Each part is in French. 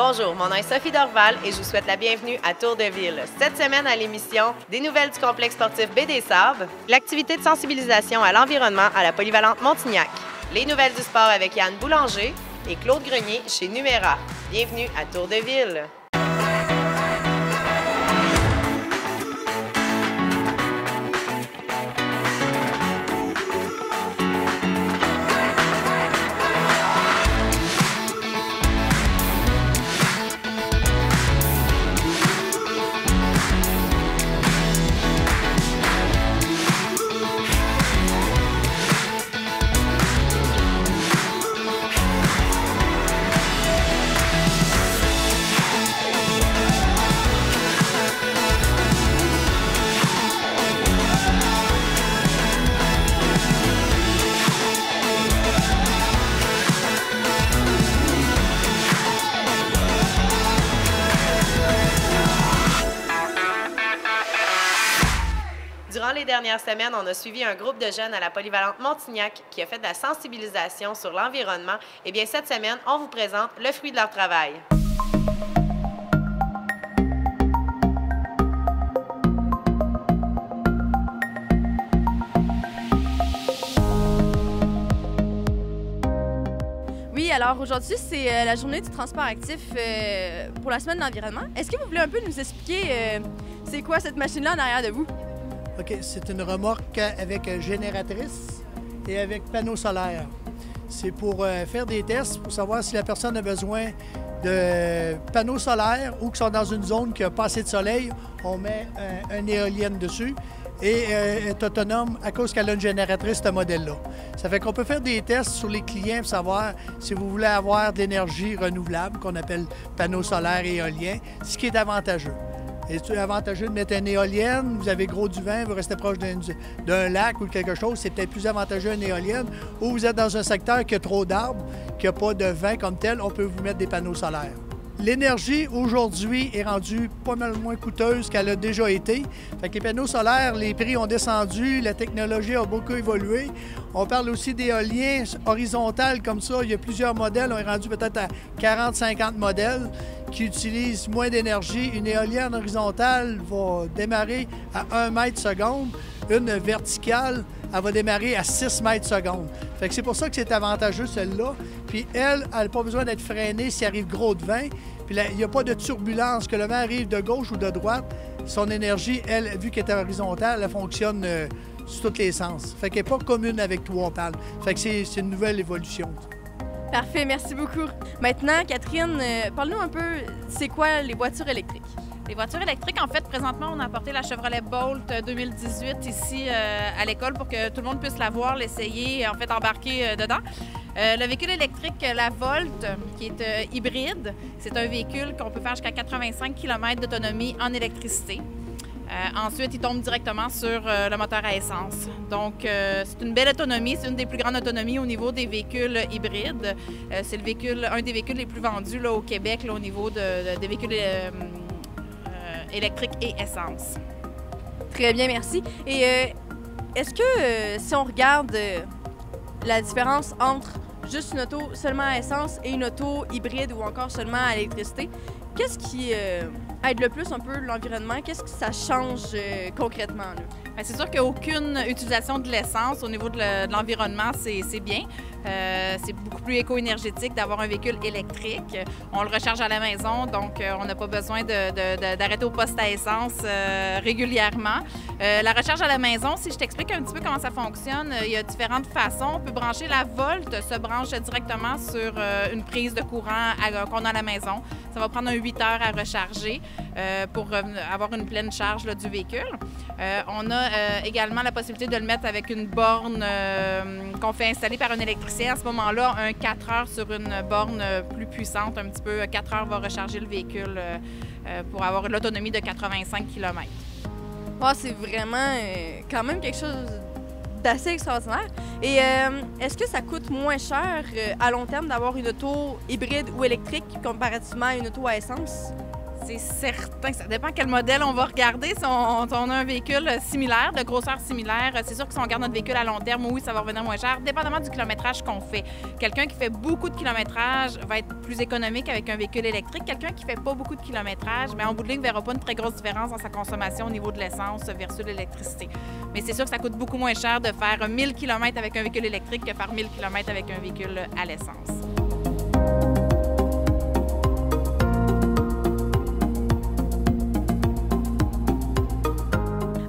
Bonjour, mon nom est Sophie Dorval et je vous souhaite la bienvenue à Tour de Ville. Cette semaine à l'émission, des nouvelles du complexe sportif Baie des Sables, l'activité de sensibilisation à l'environnement à la polyvalente Montignac, les nouvelles du sport avec Yann Boulanger et Claude Grenier chez Numéra. Bienvenue à Tour de Ville. Durant les dernières semaines, on a suivi un groupe de jeunes à la polyvalente Montignac qui a fait de la sensibilisation sur l'environnement. Eh bien, cette semaine, on vous présente le fruit de leur travail. Oui, alors aujourd'hui, c'est la journée du transport actif pour la semaine de l'environnement. Est-ce que vous voulez un peu nous expliquer c'est quoi cette machine-là en arrière de vous? OK, c'est une remorque avec génératrice et avec panneau solaire. C'est pour faire des tests pour savoir si la personne a besoin de panneaux solaires ou qu'ils sont dans une zone qui n'a pas assez de soleil. On met une éolienne dessus et est autonome à cause qu'elle a une génératrice, ce modèle-là. Ça fait qu'on peut faire des tests sur les clients pour savoir si vous voulez avoir de l'énergie renouvelable, qu'on appelle panneaux solaires et éoliens, ce qui est avantageux. C'est avantageux de mettre une éolienne, vous avez gros du vent, vous restez proche d'un lac ou quelque chose, c'est peut-être plus avantageux une éolienne. Ou vous êtes dans un secteur qui a trop d'arbres, qui n'a pas de vent comme tel, on peut vous mettre des panneaux solaires. L'énergie, aujourd'hui, est rendue pas mal moins coûteuse qu'elle a déjà été. Fait que les panneaux solaires, les prix ont descendu, la technologie a beaucoup évolué. On parle aussi d'éoliens horizontales comme ça. Il y a plusieurs modèles. On est rendu peut-être à 40-50 modèles qui utilisent moins d'énergie. Une éolienne horizontale va démarrer à 1 mètre seconde. Une verticale, elle va démarrer à 6 mètres seconde. Fait que c'est pour ça que c'est avantageux, celle-là. Puis elle n'a pas besoin d'être freinée s'il arrive gros de vent. Puis là, il n'y a pas de turbulence, que le vent arrive de gauche ou de droite. Son énergie, elle, vu qu'elle est horizontale, elle fonctionne sur tous les sens. Fait qu'elle n'est pas commune avec toi, on parle. Fait que c'est une nouvelle évolution. Parfait, merci beaucoup. Maintenant, Catherine, parle-nous un peu, c'est quoi les voitures électriques? Les voitures électriques, en fait, présentement, on a apporté la Chevrolet Bolt 2018 ici à l'école pour que tout le monde puisse la voir, l'essayer, en fait, embarquer dedans. Le véhicule électrique, la Volt, qui est hybride, c'est un véhicule qu'on peut faire jusqu'à 85 km d'autonomie en électricité. Ensuite, il tombe directement sur le moteur à essence. Donc, c'est une belle autonomie. C'est une des plus grandes autonomies au niveau des véhicules hybrides. C'est un des véhicules les plus vendus là, au Québec là, au niveau des véhicules électrique et essence. Très bien, merci. Et est-ce que si on regarde la différence entre juste une auto seulement à essence et une auto hybride ou encore seulement à électricité, qu'est-ce qui aide le plus un peu l'environnement? Qu'est-ce que ça change concrètement, là? C'est sûr qu'aucune utilisation de l'essence au niveau de l'environnement, c'est bien. C'est beaucoup plus éco-énergétique d'avoir un véhicule électrique. On le recharge à la maison, donc on n'a pas besoin d'arrêter au poste à essence régulièrement. La recharge à la maison, si je t'explique un petit peu comment ça fonctionne, il y a différentes façons. On peut brancher la Volt, se branche directement sur une prise de courant qu'on a à la maison. Ça va prendre 8 heures à recharger pour avoir une pleine charge là, du véhicule. On a également la possibilité de le mettre avec une borne qu'on fait installer par un électricien. À ce moment-là, un 4 heures sur une borne plus puissante, un petit peu 4 heures va recharger le véhicule pour avoir l'autonomie de 85 km. Oh, c'est vraiment quand même quelque chose d'assez extraordinaire. Et est-ce que ça coûte moins cher à long terme d'avoir une auto hybride ou électrique comparativement à une auto à essence? C'est certain. Ça dépend quel modèle on va regarder. Si on a un véhicule similaire, de grosseur similaire, c'est sûr que si on garde notre véhicule à long terme, oui, ça va revenir moins cher, dépendamment du kilométrage qu'on fait. Quelqu'un qui fait beaucoup de kilométrage va être plus économique avec un véhicule électrique. Quelqu'un qui fait pas beaucoup de kilométrage, mais en bout de ligne, ne verra pas une très grosse différence dans sa consommation au niveau de l'essence versus l'électricité. Mais c'est sûr que ça coûte beaucoup moins cher de faire 1000 km avec un véhicule électrique que faire 1000 km avec un véhicule à l'essence.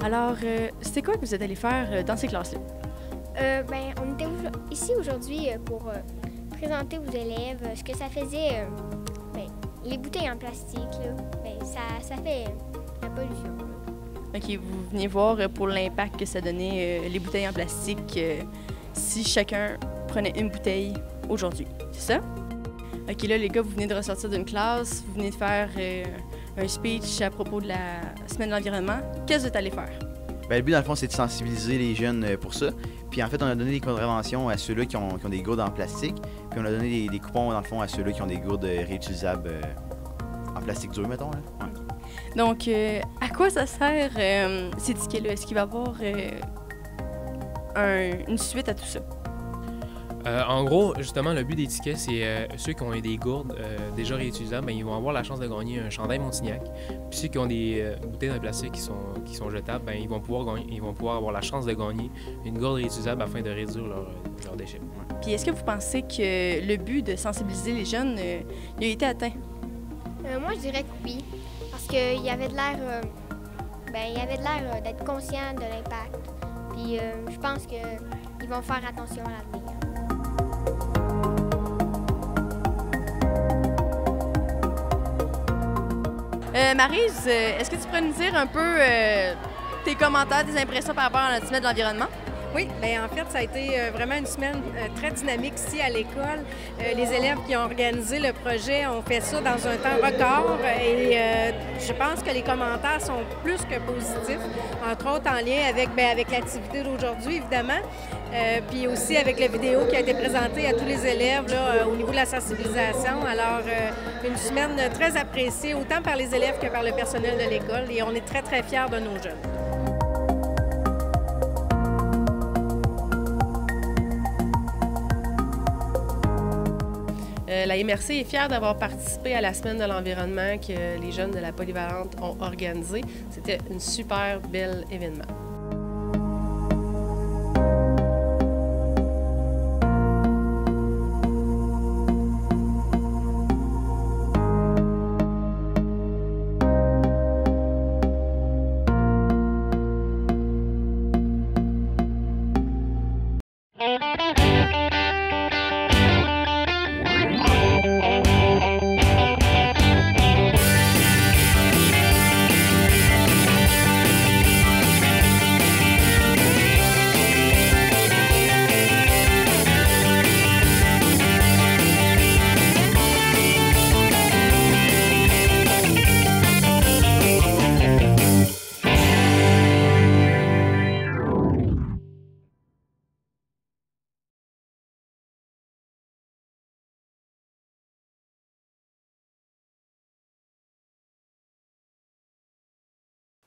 Alors, c'était quoi que vous êtes allé faire dans ces classes-là? On était ici aujourd'hui pour présenter aux élèves ce que ça faisait, les bouteilles en plastique, là, ça fait la pollution. Là. OK, vous venez voir pour l'impact que ça donnait les bouteilles en plastique si chacun prenait une bouteille aujourd'hui, c'est ça? OK, là, les gars, vous venez de ressortir d'une classe, vous venez de faire un speech à propos de la Semaine de l'environnement. Qu'est-ce que vous êtes allé faire? Bien, le but, dans le fond, c'est de sensibiliser les jeunes pour ça. Puis, en fait, on a donné des contraventions à ceux-là qui ont des gourdes en plastique. Puis, on a donné des coupons, dans le fond, à ceux-là qui ont des gourdes réutilisables en plastique dur, mettons. Là. Ouais. Donc, à quoi ça sert ces tickets-là? Est-ce qu'il va y avoir une suite à tout ça? En gros, justement, le but des tickets, c'est ceux qui ont des gourdes déjà réutilisables, bien, ils vont avoir la chance de gagner un chandail Montignac. Puis ceux qui ont des bouteilles de plastique qui sont jetables, bien, ils vont pouvoir avoir la chance de gagner une gourde réutilisable afin de réduire leurs déchets. Ouais. Puis est-ce que vous pensez que le but de sensibiliser les jeunes il a été atteint? Moi, je dirais que oui, parce qu'il y avait de l'air d'être conscient de l'impact. Puis je pense qu'ils vont faire attention à l'avenir. Maryse, est-ce que tu pourrais nous dire un peu tes commentaires, tes impressions par rapport à notre semaine de l'environnement? Oui, bien en fait, ça a été vraiment une semaine très dynamique ici à l'école. Les élèves qui ont organisé le projet ont fait ça dans un temps record et je pense que les commentaires sont plus que positifs, entre autres en lien avec l'activité d'aujourd'hui, évidemment, puis aussi avec la vidéo qui a été présentée à tous les élèves là, au niveau de la sensibilisation. Alors, une semaine très appréciée, autant par les élèves que par le personnel de l'école, et on est très, très fiers de nos jeunes. La MRC est fière d'avoir participé à la Semaine de l'environnement que les jeunes de la Polyvalente ont organisée. C'était un super bel événement.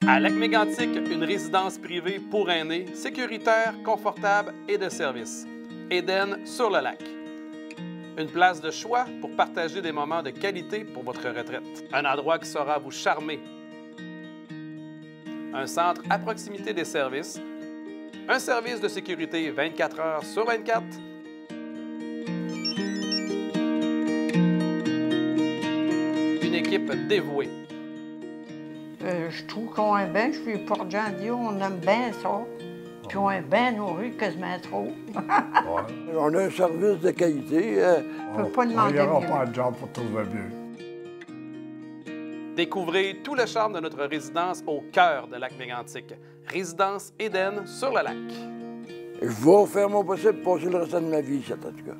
À Lac-Mégantic, une résidence privée pour aînés, sécuritaire, confortable et de service. Éden sur le lac. Une place de choix pour partager des moments de qualité pour votre retraite. Un endroit qui saura vous charmer. Un centre à proximité des services. Un service de sécurité 24 heures sur 24. Une équipe dévouée. Je trouve qu'on est bien, je suis Port-Jean-Dio, on aime bien ça. Puis on est bien nourri, quasiment trop. Ouais. On a un service de qualité. On ne peut pas demander mieux. On n'ira pas à job pour trouver mieux. Découvrez tout le charme de notre résidence au cœur de Lac-Mégantic. Résidence Éden sur le lac. Je vais faire mon possible pour passer le restant de ma vie, ça, en tout cas.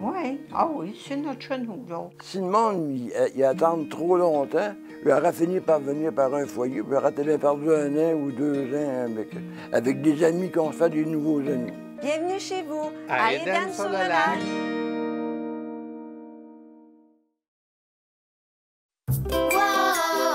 Oui, ah oui, c'est notre chez nous, là. Si le monde il attend trop longtemps, il aura fini par venir par un foyer, puis il aura peut-être perdu 1 an ou 2 ans avec des amis qu'on se fait des nouveaux amis. Bienvenue chez vous, à Éden sur le lac. Wow!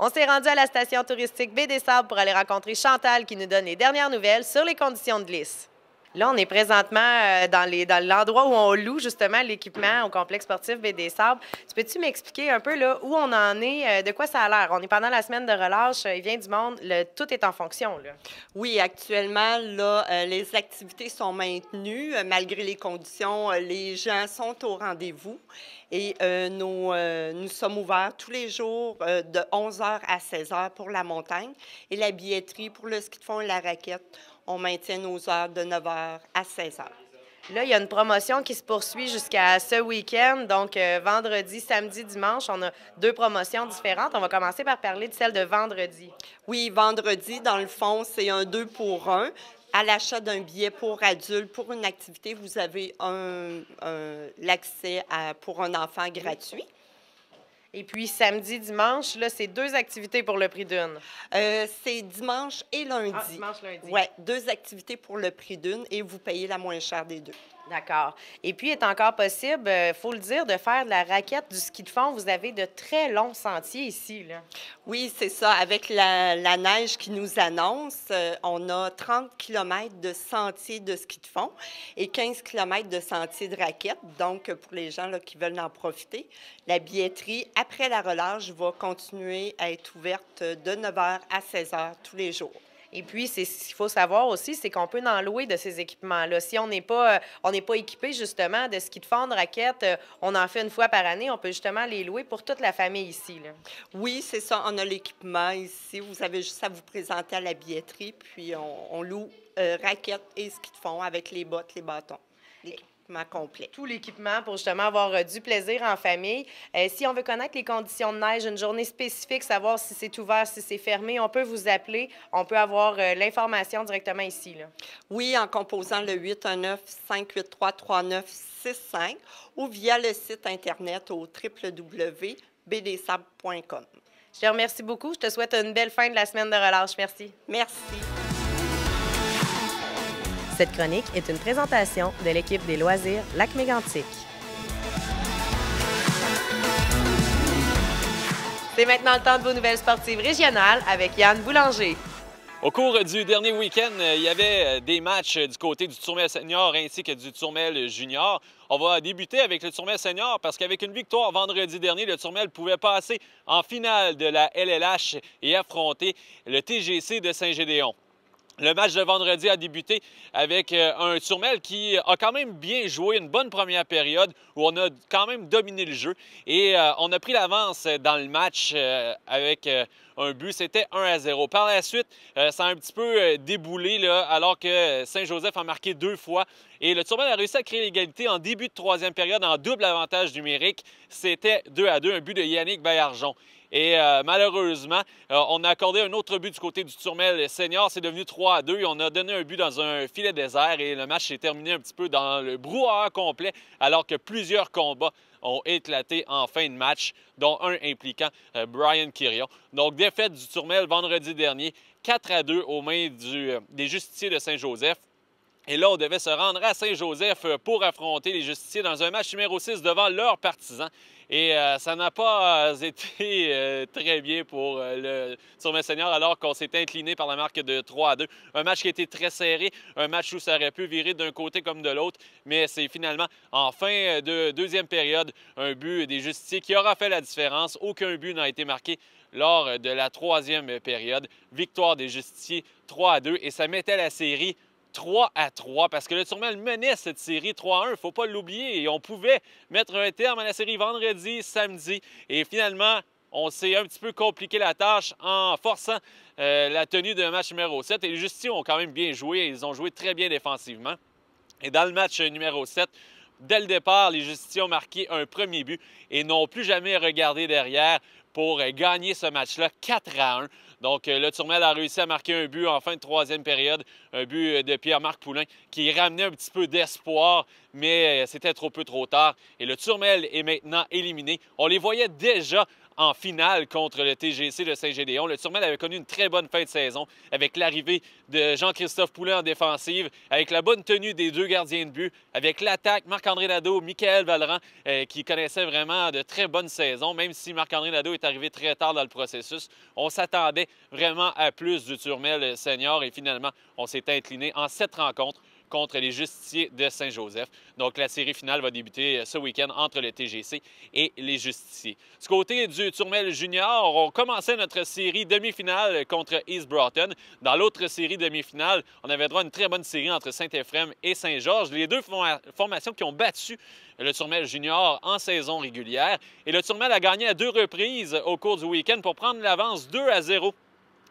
On s'est rendu à la station touristique Baie des Sables pour aller rencontrer Chantal qui nous donne les dernières nouvelles sur les conditions de glisse. Là, on est présentement dans l'endroit où on loue justement l'équipement au complexe sportif Baie des Sables. Tu peux-tu m'expliquer un peu là, où on en est, de quoi ça a l'air? On est pendant la semaine de relâche, il vient du monde, tout est en fonction, là. Oui, actuellement, là, les activités sont maintenues malgré les conditions. Les gens sont au rendez-vous et nous sommes ouverts tous les jours de 11h à 16h pour la montagne et la billetterie pour le ski de fond et la raquette. On maintient nos heures de 9h à 16h. Là, il y a une promotion qui se poursuit jusqu'à ce week-end. Donc, vendredi, samedi, dimanche, on a 2 promotions différentes. On va commencer par parler de celle de vendredi. Oui, vendredi, dans le fond, c'est un 2 pour 1. À l'achat d'un billet pour adulte, pour une activité, vous avez l'accès pour un enfant gratuit. Et puis, samedi, dimanche, là, c'est 2 activités pour le prix d'une. C'est dimanche et lundi. Ah, dimanche, lundi. Oui, 2 activités pour le prix d'une et vous payez la moins chère des 2. D'accord. Et puis, il est encore possible, il faut le dire, de faire de la raquette, du ski de fond. Vous avez de très longs sentiers ici, là. Oui, c'est ça. Avec la neige qui nous annonce, on a 30 km de sentiers de ski de fond et 15 km de sentiers de raquette. Donc, pour les gens là, qui veulent en profiter, la billetterie, après la relâche, va continuer à être ouverte de 9h à 16h tous les jours. Et puis, ce qu'il faut savoir aussi, c'est qu'on peut en louer de ces équipements-là. Si on n'est pas équipé, justement, de ski de fond, de raquettes, on en fait une fois par année, on peut justement les louer pour toute la famille ici, là. Oui, c'est ça. On a l'équipement ici. Vous avez juste à vous présenter à la billetterie, puis on loue raquettes et ski de fond avec les bottes, les bâtons. Complet. Tout l'équipement pour justement avoir du plaisir en famille. Si on veut connaître les conditions de neige, une journée spécifique, savoir si c'est ouvert, si c'est fermé, on peut vous appeler. On peut avoir l'information directement ici, là. Oui, en composant le 819-583-3965 ou via le site Internet au www.bdsables.com. Je te remercie beaucoup. Je te souhaite une belle fin de la semaine de relâche. Merci. Merci. Cette chronique est une présentation de l'équipe des loisirs Lac-Mégantic. C'est maintenant le temps de vos nouvelles sportives régionales avec Yann Boulanger. Au cours du dernier week-end, il y avait des matchs du côté du Tourmel senior ainsi que du Tourmel junior. On va débuter avec le Tourmel senior parce qu'avec une victoire vendredi dernier, le Tourmel pouvait passer en finale de la LLH et affronter le TGC de Saint-Gédéon. Le match de vendredi a débuté avec un Tourmel qui a quand même bien joué une bonne première période où on a quand même dominé le jeu et on a pris l'avance dans le match avec un but, c'était 1-0. Par la suite, ça a un petit peu déboulé là, alors que Saint-Joseph a marqué 2 fois et le Tourmel a réussi à créer l'égalité en début de 3e période en double avantage numérique. C'était 2-2, un but de Yannick Baillargeon. Et malheureusement, on a accordé un autre but du côté du Tourmel senior. C'est devenu 3-2 et on a donné un but dans un filet désert et le match s'est terminé un petit peu dans le brouhaha complet alors que plusieurs combats ont éclaté en fin de match, dont un impliquant Brian Quirion. Donc, défaite du Tourmel vendredi dernier, 4-2 aux mains des justiciers de Saint-Joseph. Et là, on devait se rendre à Saint-Joseph pour affronter les justiciers dans un match numéro 6 devant leurs partisans. Et ça n'a pas été très bien pour le Tourmel senior alors qu'on s'est incliné par la marque de 3-2. Un match qui a été très serré, un match où ça aurait pu virer d'un côté comme de l'autre, mais c'est finalement en fin de 2e période un but des justiciers qui aura fait la différence. Aucun but n'a été marqué lors de la 3e période. Victoire des justiciers 3-2 et ça mettait la série 3-3 parce que le Tourmel menait cette série 3-1, il ne faut pas l'oublier. Et on pouvait mettre un terme à la série vendredi, samedi. Et finalement, on s'est un petit peu compliqué la tâche en forçant la tenue de match numéro 7. Et les justiciers ont quand même bien joué. Ils ont joué très bien défensivement. Et dans le match numéro 7, dès le départ, les justiciers ont marqué un premier but et n'ont plus jamais regardé derrière pour gagner ce match-là 4-1. Donc, le Tourmel a réussi à marquer un but en fin de 3e période, un but de Pierre-Marc Poulain qui ramenait un petit peu d'espoir, mais c'était trop peu trop tard. Et le Tourmel est maintenant éliminé. On les voyait déjà en finale contre le TGC de Saint-Gédéon. Le Turmel avait connu une très bonne fin de saison avec l'arrivée de Jean-Christophe Poulet en défensive, avec la bonne tenue des deux gardiens de but, avec l'attaque, Marc-André Nadeau, Michael Vallerand, qui connaissaient vraiment de très bonnes saisons, même si Marc-André Nadeau est arrivé très tard dans le processus. On s'attendait vraiment à plus du Turmel senior et finalement, on s'est incliné en 7 rencontres contre les Justiciers de Saint-Joseph. Donc, la série finale va débuter ce week-end entre le TGC et les Justiciers. Du côté du Turmel junior, on commençait notre série demi-finale contre East Broughton. Dans l'autre série demi-finale, on avait droit à une très bonne série entre Saint-Éphrem et Saint-Georges. Les deux formations qui ont battu le Turmel junior en saison régulière. Et le Turmel a gagné à 2 reprises au cours du week-end pour prendre l'avance 2-0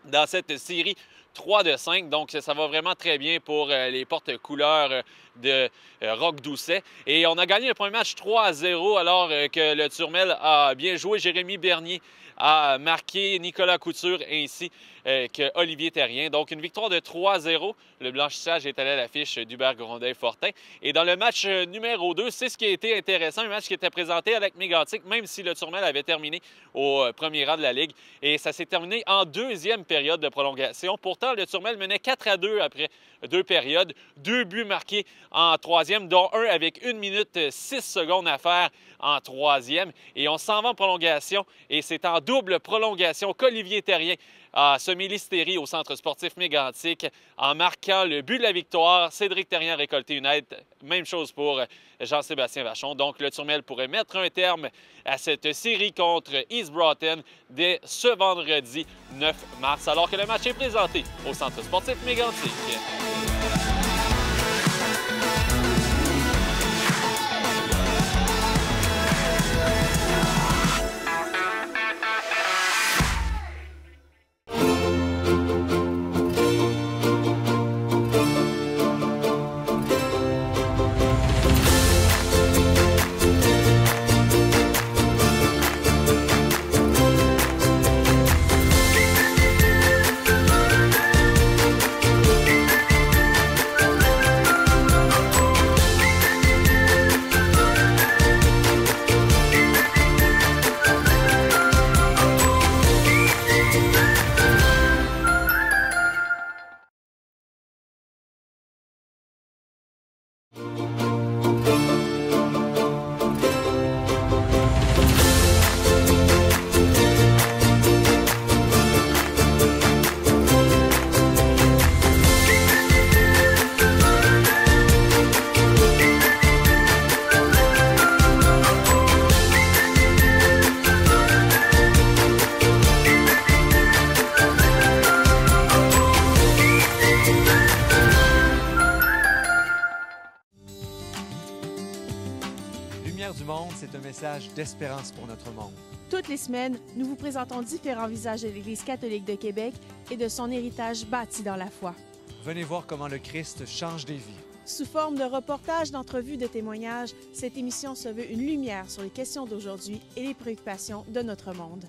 dans cette série 3-5, donc ça va vraiment très bien pour les porte-couleurs de Roch Doucet. Et on a gagné le premier match 3-0 alors que le Turmel a bien joué. Jérémy Bernier a marqué, Nicolas Couture ainsi que Olivier Terrien. Donc une victoire de 3-0. Le blanchissage est allé à l'affiche d'Hubert Grondin-Fortin. Et dans le match numéro 2, c'est ce qui a été intéressant, un match qui était présenté à Lac-Mégantic, même si le Turmel avait terminé au premier rang de la Ligue. Et ça s'est terminé en 2e période de prolongation. Pourtant, le Turmel menait 4-2 après 2 périodes. 2 buts marqués en 3e, dont un avec 1 minute 6 secondes à faire en 3e. Et on s'en va en prolongation. Et c'est en double prolongation qu'Olivier Terrien a semé l'hystérie au Centre sportif Mégantic en marquant le but de la victoire. Cédric Terrien a récolté une aide. Même chose pour Jean-Sébastien Vachon. Donc, le Turmel pourrait mettre un terme à cette série contre East Broughton dès ce vendredi 9 mars, alors que le match est présenté au Centre sportif Mégantic. C'est un message d'espérance pour notre monde. Toutes les semaines, nous vous présentons différents visages de l'Église catholique de Québec et de son héritage bâti dans la foi. Venez voir comment le Christ change des vies. Sous forme de reportages, d'entrevues, de témoignages, cette émission se veut une lumière sur les questions d'aujourd'hui et les préoccupations de notre monde.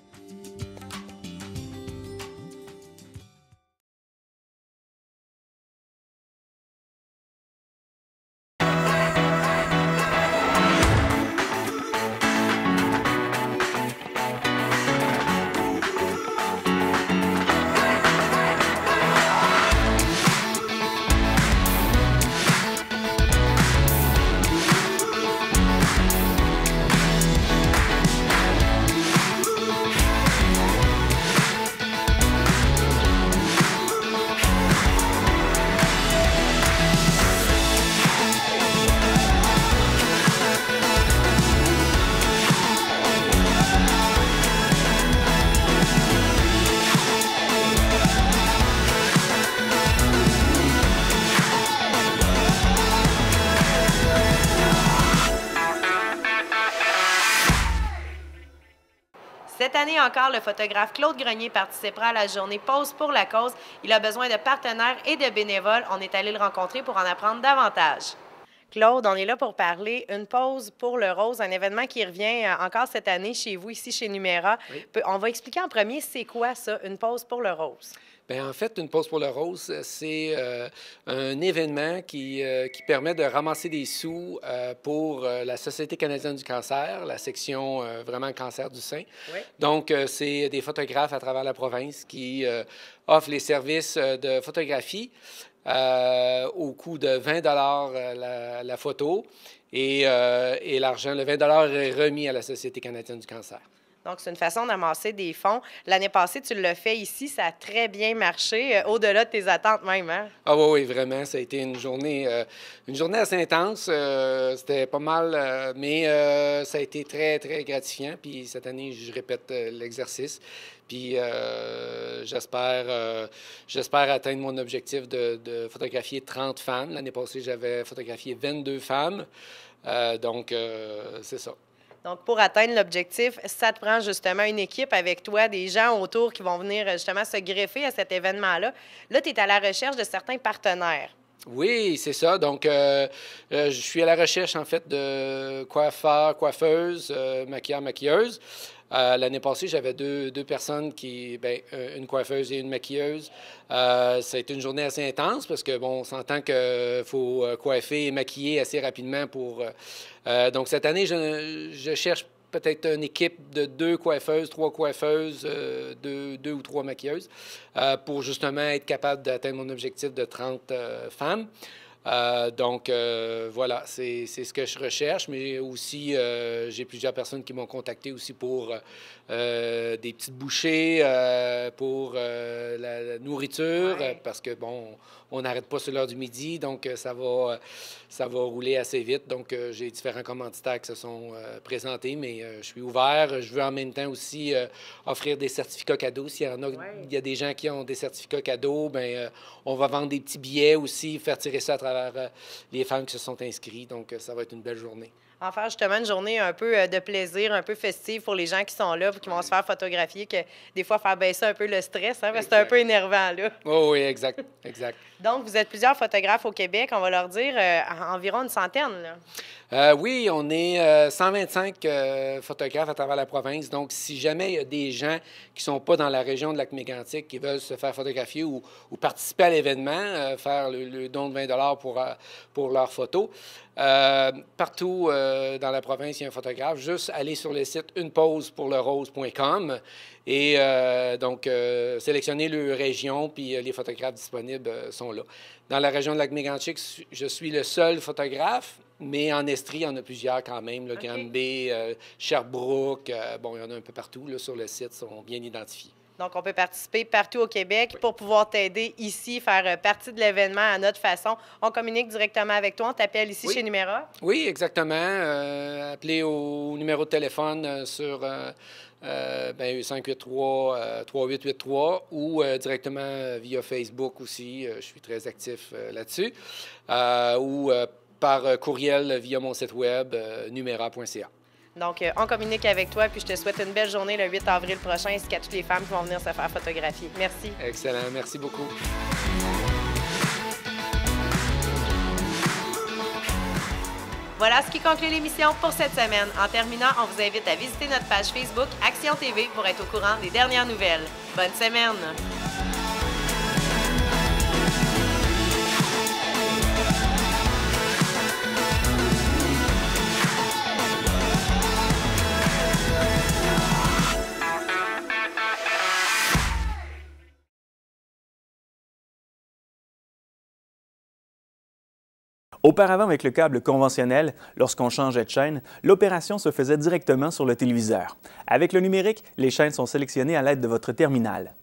Cette année encore, le photographe Claude Grenier participera à la journée Pause pour la cause. Il a besoin de partenaires et de bénévoles. On est allé le rencontrer pour en apprendre davantage. Claude, on est là pour parler Une pause pour le rose, un événement qui revient encore cette année chez vous, ici chez Numéra. Oui. On va expliquer en premier, c'est quoi ça, Une pause pour le rose? Bien, en fait, Une pause pour le rose, c'est un événement qui permet de ramasser des sous pour la Société canadienne du cancer, la section vraiment cancer du sein. Oui. Donc, c'est des photographes à travers la province qui offrent les services de photographie au coût de 20 la photo et l'argent, le 20 est remis à la Société canadienne du cancer. Donc, c'est une façon d'amasser des fonds. L'année passée, tu l'as fait ici, ça a très bien marché, au-delà de tes attentes même, hein? Ah oui, vraiment, ça a été une journée assez intense. C'était pas mal, mais ça a été très, très gratifiant. Puis cette année, je répète l'exercice. Puis j'espère atteindre mon objectif de photographier 30 femmes. L'année passée, j'avais photographié 22 femmes. Donc, c'est ça. Donc, pour atteindre l'objectif, ça te prend justement une équipe avec toi, des gens autour qui vont venir justement se greffer à cet événement-là. Là, tu es à la recherche de certains partenaires. Oui, c'est ça. Donc, je suis à la recherche, en fait, de coiffeurs, coiffeuses, maquilleurs, maquilleuses. L'année passée, j'avais deux personnes une coiffeuse et une maquilleuse. Ça a été une journée assez intense parce que, bon, on s'entend qu'il faut coiffer et maquiller assez rapidement pour... donc, cette année, je cherche peut-être une équipe de 2 coiffeuses, 3 coiffeuses, 2 ou 3 maquilleuses pour justement être capable d'atteindre mon objectif de 30 femmes. Donc, voilà, c'est ce que je recherche, mais aussi, j'ai plusieurs personnes qui m'ont contacté aussi pour des petites bouchées, pour la nourriture, parce que, bon, on n'arrête pas sur l'heure du midi, donc ça va rouler assez vite. Donc, j'ai différents commanditaires qui se sont présentés, mais je suis ouvert. Je veux en même temps aussi offrir des certificats cadeaux. S'il y en a, il y a des gens qui ont des certificats cadeaux, bien, on va vendre des petits billets aussi, faire tirer ça à travers les femmes qui se sont inscrites. Donc, ça va être une belle journée. En faire justement une journée un peu de plaisir, un peu festive pour les gens qui sont là, qui vont se faire photographier, que des fois faire baisser un peu le stress, hein, parce que c'est un peu énervant, là. Oh, oui, exact. Donc, vous êtes plusieurs photographes au Québec, on va leur dire environ une centaine, là. Oui, on est 125 photographes à travers la province. Donc, si jamais il y a des gens qui ne sont pas dans la région de Lac-Mégantic qui veulent se faire photographier ou participer à l'événement, faire le don de 20 pour leurs photos, partout dans la province, il y a un photographe. Juste aller sur le site unepausepourlerose.com et donc sélectionner leur région, puis les photographes disponibles sont là. Dans la région de Lac-Mégantic, je suis le seul photographe, mais en Estrie, il y en a plusieurs quand même. Okay. Granby, Sherbrooke, bon, il y en a un peu partout là, sur le site, sont bien identifiés. Donc, on peut participer partout au Québec pour pouvoir t'aider ici, faire partie de l'événement à notre façon. On communique directement avec toi. On t'appelle ici chez Numéra? Oui, exactement. Appelez au numéro de téléphone sur 583-3883 ou directement via Facebook aussi. Je suis très actif là-dessus. Ou par courriel via mon site web, numera.ca. Donc, on communique avec toi, puis je te souhaite une belle journée le 8 avril prochain, ainsi qu'à toutes les femmes qui vont venir se faire photographier. Merci. Excellent. Merci beaucoup. Voilà ce qui conclut l'émission pour cette semaine. En terminant, on vous invite à visiter notre page Facebook Action TV pour être au courant des dernières nouvelles. Bonne semaine! Auparavant, avec le câble conventionnel, lorsqu'on changeait de chaîne, l'opération se faisait directement sur le téléviseur. Avec le numérique, les chaînes sont sélectionnées à l'aide de votre terminal.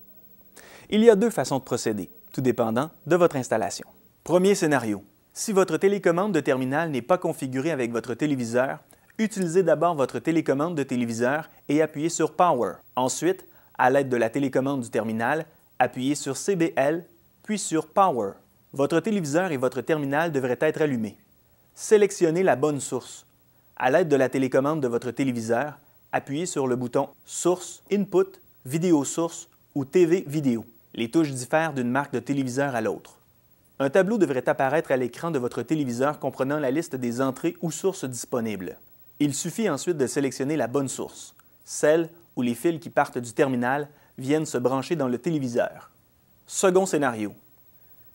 Il y a 2 façons de procéder, tout dépendant de votre installation. Premier scénario. Si votre télécommande de terminal n'est pas configurée avec votre téléviseur, utilisez d'abord votre télécommande de téléviseur et appuyez sur Power. Ensuite, à l'aide de la télécommande du terminal, appuyez sur CBL, puis sur Power. Votre téléviseur et votre terminal devraient être allumés. Sélectionnez la bonne source. À l'aide de la télécommande de votre téléviseur, appuyez sur le bouton Source, Input, Vidéo source ou TV vidéo. Les touches diffèrent d'une marque de téléviseur à l'autre. Un tableau devrait apparaître à l'écran de votre téléviseur comprenant la liste des entrées ou sources disponibles. Il suffit ensuite de sélectionner la bonne source, celle où les fils qui partent du terminal viennent se brancher dans le téléviseur. Second scénario.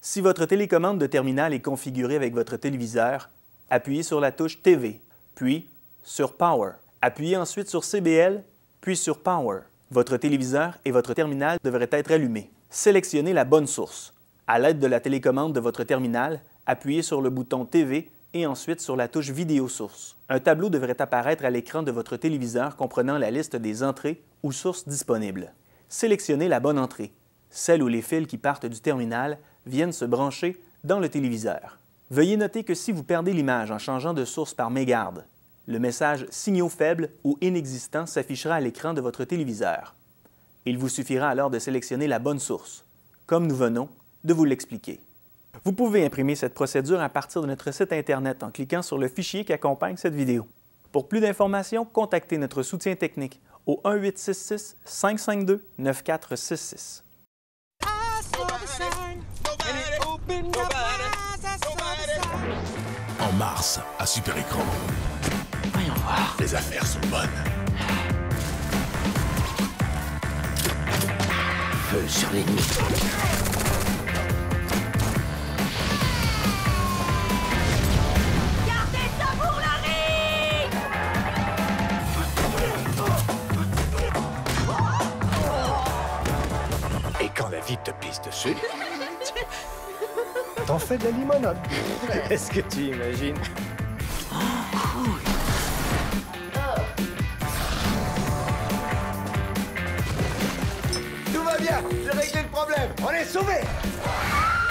Si votre télécommande de terminal est configurée avec votre téléviseur, appuyez sur la touche TV, puis sur Power. Appuyez ensuite sur CBL, puis sur Power. Votre téléviseur et votre terminal devraient être allumés. Sélectionnez la bonne source. À l'aide de la télécommande de votre terminal, appuyez sur le bouton TV et ensuite sur la touche Vidéo source. Un tableau devrait apparaître à l'écran de votre téléviseur comprenant la liste des entrées ou sources disponibles. Sélectionnez la bonne entrée, celle où les fils qui partent du terminal viennent se brancher dans le téléviseur. Veuillez noter que si vous perdez l'image en changeant de source par mégarde, le message « Signaux faibles » ou « Inexistant » s'affichera à l'écran de votre téléviseur. Il vous suffira alors de sélectionner la bonne source, comme nous venons de vous l'expliquer. Vous pouvez imprimer cette procédure à partir de notre site Internet en cliquant sur le fichier qui accompagne cette vidéo. Pour plus d'informations, contactez notre soutien technique au 1-866-552-9466. En mars, à Super Écran. Voyons voir. Les affaires sont bonnes. Feu sur l'ennemi. Gardez ça pour la rive! Et quand la vie te pisse dessus, t'en fais de la limonade. Est-ce que tu imagines? Tout va bien, j'ai réglé le problème, on est sauvés!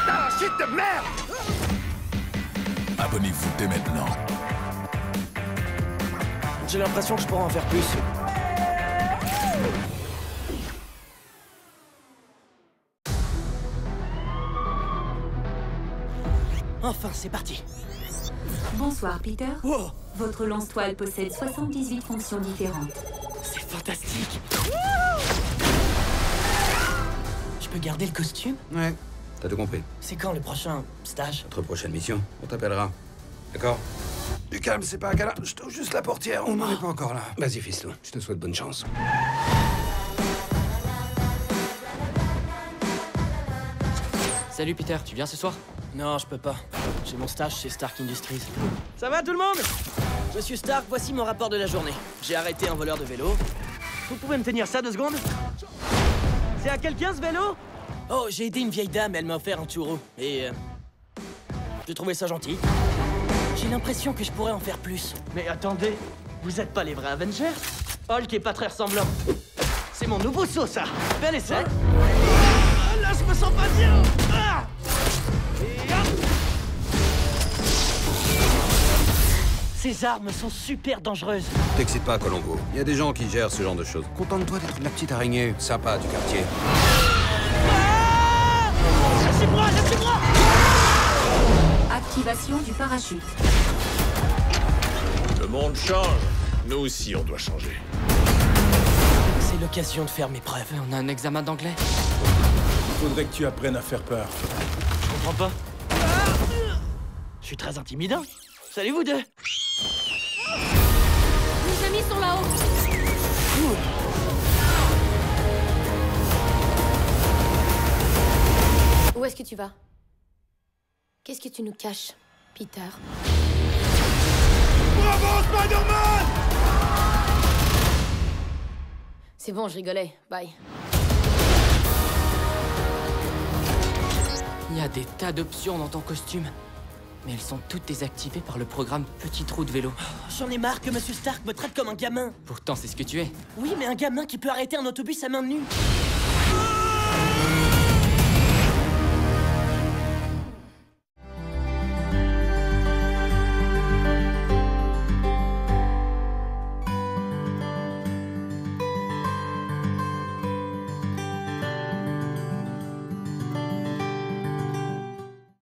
Ah, shit de merde! Abonnez-vous dès maintenant. J'ai l'impression que je pourrais en faire plus. Enfin, c'est parti. Bonsoir, Peter. Wow. Votre lance-toile possède 78 fonctions différentes. C'est fantastique. Je peux garder le costume? Ouais, t'as tout compris. C'est quand le prochain stage? Notre prochaine mission, on t'appellera. D'accord? Du calme, c'est pas un câlin, je touche juste la portière, on n'en est pas encore là. Vas-y, fiston, je te souhaite bonne chance. Salut Peter, tu viens ce soir? Non, je peux pas. J'ai mon stage chez Stark Industries. Ça va tout le monde? Monsieur Stark, voici mon rapport de la journée. J'ai arrêté un voleur de vélo. Vous pouvez me tenir ça 2 secondes? C'est à quelqu'un ce vélo? Oh, j'ai aidé une vieille dame, elle m'a offert un churro. Et j'ai trouvé ça gentil. J'ai l'impression que je pourrais en faire plus. Mais attendez, vous êtes pas les vrais Avengers? Hulk est pas très ressemblant. C'est mon nouveau saut, ça. Bel essai. Là, je me sens pas bien. Ah! Et hop! Ces armes sont super dangereuses. T'excites pas, Colombo. Il y a des gens qui gèrent ce genre de choses. Contente-toi d'être la petite araignée sympa du quartier. Lâchez-moi, lâchez-moi! Activation du parachute. Le monde change. Nous aussi, on doit changer. C'est l'occasion de faire mes preuves. On a un examen d'anglais. Faudrait que tu apprennes à faire peur. Je comprends pas. Je suis très intimidant. Salut vous deux. Les amis sont là-haut. Où est-ce que tu vas? Qu'est-ce que tu nous caches, Peter? Bravo, Spider-Man! C'est bon, je rigolais. Bye. Il y a des tas d'options dans ton costume. Mais elles sont toutes désactivées par le programme Petit Trou de Vélo. J'en ai marre que Monsieur Stark me traite comme un gamin. Pourtant, c'est ce que tu es. Oui, mais un gamin qui peut arrêter un autobus à main nue.